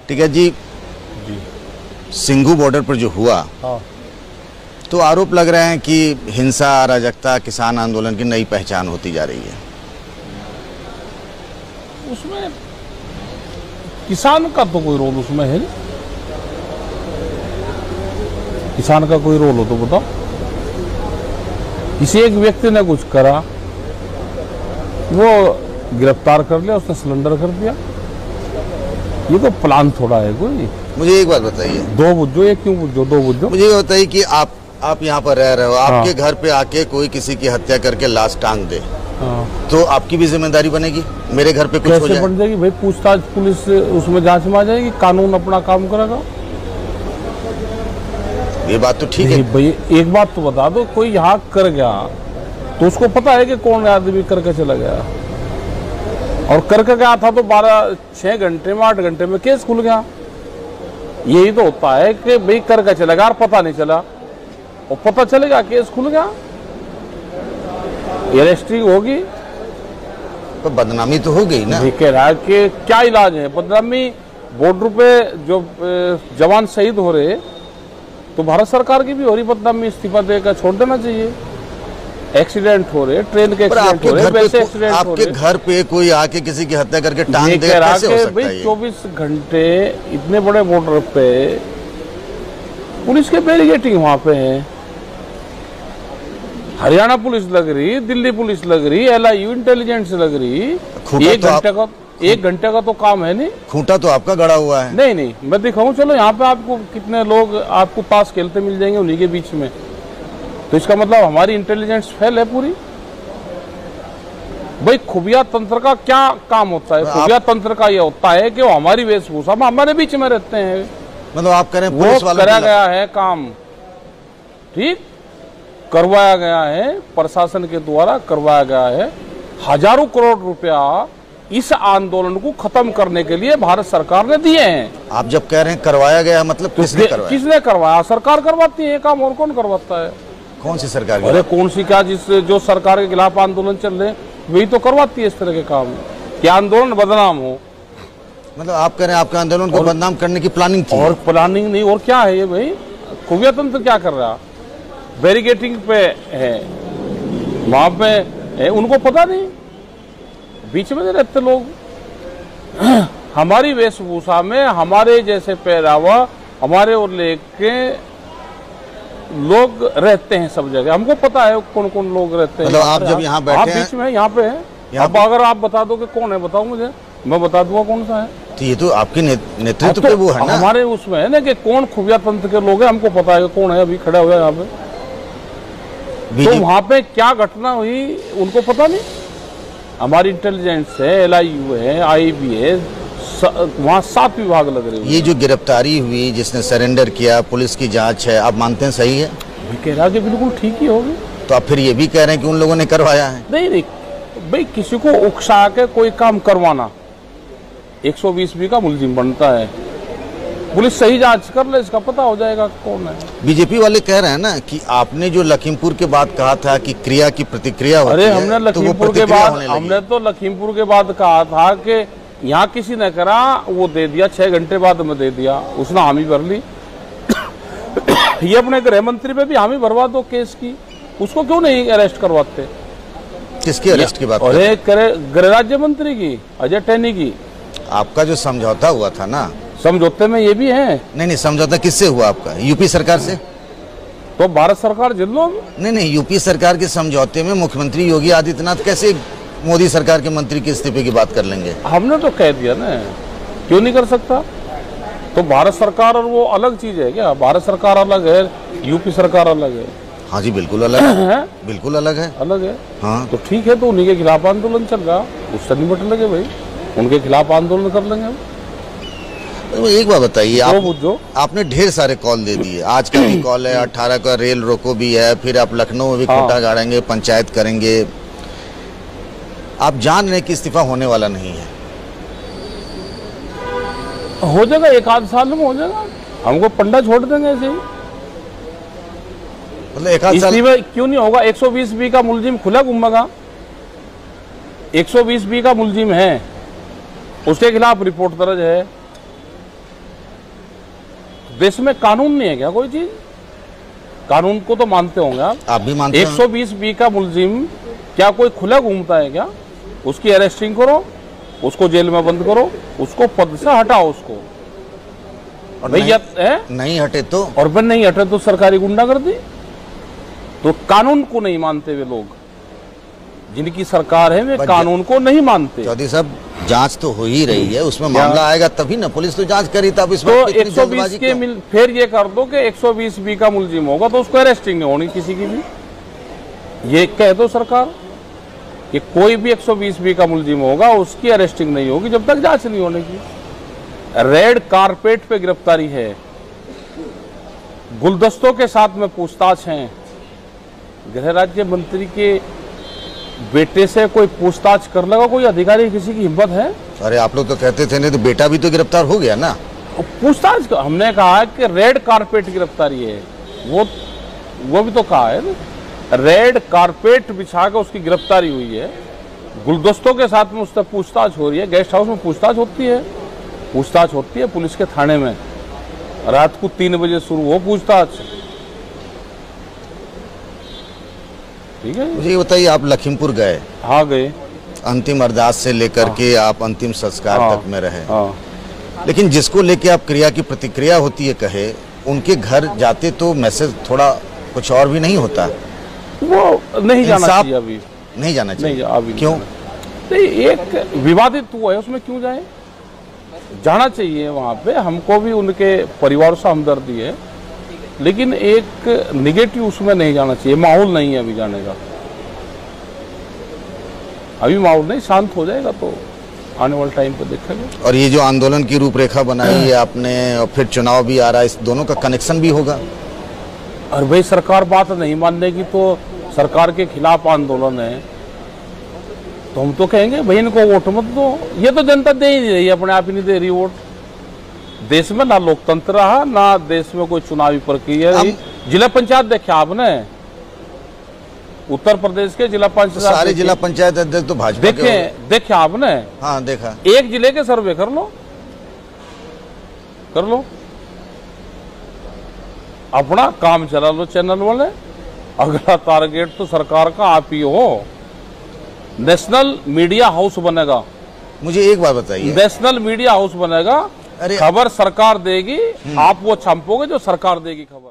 ठीक है जी, सिंघू बॉर्डर पर जो हुआ, हाँ, तो आरोप लग रहे हैं कि हिंसा, अराजकता, किसान आंदोलन की नई पहचान होती जा रही है। उसमें किसान का तो कोई रोल उसमें है नहीं। किसान का कोई रोल हो तो बताओ। किसी एक व्यक्ति ने कुछ करा, वो गिरफ्तार कर लिया, उसने सरेंडर कर दिया। ये तो प्लान थोड़ा है कोई। मुझे एक बात बताइए, दो बुझो, एक क्यों बुझो, दो बुझो। मुझे ये बताइए कि आप यहाँ पर रह रहे हो, आपके घर पे आके कोई किसी की हत्या करके लाश टांग दे, तो आपकी भी जिम्मेदारी बनेगी? मेरे घर पे कुछ हो जाए कैसे बन जाएगी भाई? पूछताछ पुलिस उसमें जांच में आ जाएगी, कानून अपना काम करेगा। ये बात तो ठीक है भाई, एक बात तो बता दो, कोई यहाँ कर गया तो उसको पता है कि कौन आदमी करके चला गया, और करके गया था तो 6 घंटे में 8 घंटे में केस खुल गया। यही तो होता है कि भाई करके चला गया और पता नहीं चला, और पता चलेगा केस खुल गया, अरेस्टिंग होगी, तो बदनामी तो हो गई ना। कह रहा है कि क्या इलाज है बदनामी? बॉर्डर पे जो जवान शहीद हो रहे, तो भारत सरकार की भी हो रही बदनामी, इस्तीफा देकर छोड़ देना चाहिए। एक्सीडेंट हो रहे, ट्रेन के एक्सीडेंट हो रहे, वैसे एक्सीडेंट हो रहे। आपके घर पे कोई आके किसी की हत्या करके टांग दे, कैसे हो सकता है? 24 घंटे इतने बड़े बॉर्डर पे पुलिस के बैरिकेडिंग वहां पे है, हरियाणा पुलिस लग रही, दिल्ली पुलिस लग रही, LIU इंटेलिजेंस लग रही। 1 घंटे का तो काम है नहीं। खूंटा तो आपका गड़ा हुआ है। नहीं, मैं दिखाऊं, चलो यहाँ पे आपको कितने लोग आपको ताश खेलते मिल जाएंगे उन्हीं के बीच में, तो इसका मतलब हमारी इंटेलिजेंस फेल है पूरी। भाई खुफिया तंत्र का क्या काम होता है? खुफिया तंत्र का ये होता है कि वो हमारी वेशभूषा में हमारे बीच में रहते हैं। मतलब आप कह रहे हैं वो करा गया है काम, ठीक करवाया गया है, प्रशासन के द्वारा करवाया गया है। हजारों करोड़ रुपया इस आंदोलन को खत्म करने के लिए भारत सरकार ने दिए हैं। आप जब कह रहे हैं करवाया गया, मतलब किसने करवाया? किसने करवाया? सरकार करवाती है काम, और कौन करवाता है? कौन सी सरकार? अरे कौन सी क्या, जो सरकार के खिलाफ आंदोलन चल रहे वही तो करवाती है इस तरह के काम, कि आंदोलन बदनाम हो। मतलब आप कह रहे हैं आपके आंदोलन को बदनाम करने की प्लानिंग थी? और प्लानिंग नहीं, और क्या है ये भाई? खुफिया तंत्र क्या कर रहा? बैरिकेडिंग पे है, वहां पे है, उनको पता नहीं, बीच में रहते लोग। हमारी वेशभूषा में हमारे जैसे पहरावा, हमारे और लेके लोग रहते हैं सब जगह, हमको पता है कौन कौन लोग रहते हैं। मतलब आप जब यहाँ बैठे हैं, बीच में यहाँ पे है, अब अगर आप बता दो कि कौन है, बताओ मुझे, मैं बता दूंगा कौन सा है। तो ये तो आपके नेतृत्व पे वो है ना, हमारे उसमें है ना कि कौन खुफिया तंत्र के लोग हैं, हमको पता है कौन है, अभी खड़ा हुआ है यहाँ पे। तो वहां पे क्या घटना हुई उनको पता नहीं। हमारी इंटेलिजेंस है, LIU है, IB है, वहाँ 7 विभाग लग रहे हैं। ये जो गिरफ्तारी हुई, जिसने सरेंडर किया, पुलिस की जांच है, आप मानते हैं सही है? मैं कह रहा कि बिल्कुल ठीक ही होगी। तो आप फिर ये भी कह रहे हैं कि उन लोगों ने करवाया है? नहीं, भाई किसी को उकसा के कोई काम करवाना, 120B का मुलजिम बनता है। पुलिस सही जांच कर ले, इसका पता हो जाएगा कौन है। बीजेपी वाले कह रहे हैं ना कि आपने जो लखीमपुर के बाद कहा था कि क्रिया की प्रतिक्रिया होती है। अरे हमने लखीमपुर के बाद, हमने तो लखीमपुर के बाद कहा था कि यहाँ किसी ने करा, वो दे दिया, 6 घंटे बाद में दे दिया, उसने हामी भर ली। ये अपने गृह मंत्री पे भी हामी भरवा दो केस की, उसको क्यों नहीं अरेस्ट करवाते? किसकी अरेस्ट की बात? अरे गृह राज्य मंत्री की, अजय टैनी की। आपका जो समझौता हुआ था ना, समझौते में ये भी है। नहीं, समझौता किससे हुआ आपका? यूपी सरकार से? तो भारत सरकार जिलों में। नहीं, यूपी सरकार के समझौते में मुख्यमंत्री योगी आदित्यनाथ कैसे मोदी सरकार के मंत्री के इस्तीफे की बात कर लेंगे? हमने तो कह दिया ना, क्यों नहीं कर सकता? तो भारत सरकार और वो अलग चीज है क्या? भारत सरकार अलग है, यूपी सरकार अलग है। हाँ जी, बिल्कुल अलग है, बिल्कुल अलग है, अलग है। हाँ तो ठीक है, तो उन्हीं के खिलाफ आंदोलन चल रहा, उससे निपट लगे भाई, उनके खिलाफ आंदोलन कर लेंगे। तो एक बात बताइए, आपने ढेर सारे कॉल दे दिए, आज का भी कॉल है, 18 का रेल रोको भी है, फिर आप लखनऊ में भी खूंटा गाड़ेंगे, पंचायत करेंगे। आप जान रहे कि इस्तीफा होने वाला नहीं है? हो जाएगा, 1 आध साल में हो जाएगा, हमको पंडा छोड़ देंगे ऐसे ही। मतलब 1 आध साल क्यों नहीं होगा? 120B का मुलजिम खुला घूमेगा, 120B का मुलजिम है, उसके खिलाफ रिपोर्ट दर्ज है, देश में कानून नहीं है क्या कोई चीज? कानून को तो मानते होंगे आप भी मानते हैं? 120B का मुलजिम क्या कोई खुला घूमता है क्या? उसकी अरेस्टिंग करो, उसको जेल में बंद करो, उसको पद से हटाओ उसको। और नहीं हटे तो, और फिर नहीं हटे तो सरकारी गुंडागर्दी। तो कानून को नहीं मानते वे लोग, जिनकी सरकार है वे कानून को नहीं मानते। चौधरी साहब, जांच तो हो ही रही है, उसमें मामला आएगा तभी ना, पुलिस तो जांच करी। तब इस तो 120 के फिर ये कर दो कि 120B का मुलजिम होगा तो उसको अरेस्टिंग नहीं होनी किसी की भी। ये कह दो सरकार कि कोई भी 120B का मुलजिम होगा उसकी अरेस्टिंग नहीं होगी जब तक जांच नहीं होने की। रेड कारपेट पे गिरफ्तारी है, गुलदस्तों के साथ में पूछताछ है। गृह राज्य मंत्री के बेटे से कोई पूछताछ कर लेगा कोई अधिकारी? किसी की हिम्मत है? अरे आप लोग तो कहते थे नहीं तो बेटा भी तो गिरफ्तार हो गया ना। पूछताछ हमने कहा है कि रेड कारपेट गिरफ्तारी है, वो भी तो कहा है ना, रेड कारपेट बिछा कर उसकी गिरफ्तारी हुई है। गुलदस्तों के साथ में उससे पूछताछ हो रही है, गेस्ट हाउस में पूछताछ होती है, पुलिस के थाने में। रात को 3 बजे शुरू हो पूछताछ, ठीक है। मुझे ये बताइए, आप लखीमपुर गए? हाँ गए। अंतिम अरदास से लेकर के आप अंतिम संस्कार तक में रहे। लेकिन जिसको लेके आप क्रिया की प्रतिक्रिया होती है कहे, उनके घर जाते तो मैसेज थोड़ा कुछ और भी नहीं होता? वो नहीं जाना चाहिए अभी, नहीं जाना चाहिए। नहीं, अभी क्यों? नहीं, एक विवादित हुआ है उसमें क्यों जाए? जाना चाहिए वहाँ पे, हमको भी उनके परिवार से हमदर्दी है, लेकिन एक निगेटिव उसमें नहीं जाना चाहिए। माहौल नहीं है अभी जाने का, अभी माहौल नहीं, शांत हो जाएगा तो आने वाले टाइम पे देखेंगे। और ये जो आंदोलन की रूपरेखा बनाई है आपने, और फिर चुनाव भी आ रहा है, इस दोनों का कनेक्शन भी होगा? और भाई सरकार बात नहीं मानने की तो सरकार के खिलाफ आंदोलन है, तो हम तो कहेंगे भाई इनको वोट मत दो। ये तो जनता दे ही नहीं रही, अपने आप ही नहीं दे रही वोट। देश में ना लोकतंत्र रहा, ना देश में कोई चुनावी प्रक्रिया। जिला पंचायत देखे आपने? उत्तर प्रदेश के जिला पंचायत, सारे जिला पंचायत अध्यक्ष तो भाजपा देखे आपने? हाँ देखा। एक जिले के सर्वे कर लो, अपना काम चला लो चैनल वाले। अगला टारगेट तो सरकार का आप ही हो। नेशनल मीडिया हाउस बनेगा। मुझे एक बात बताइए, नेशनल मीडिया हाउस बनेगा, खबर सरकार देगी, आप वो छापोगे जो सरकार देगी खबर।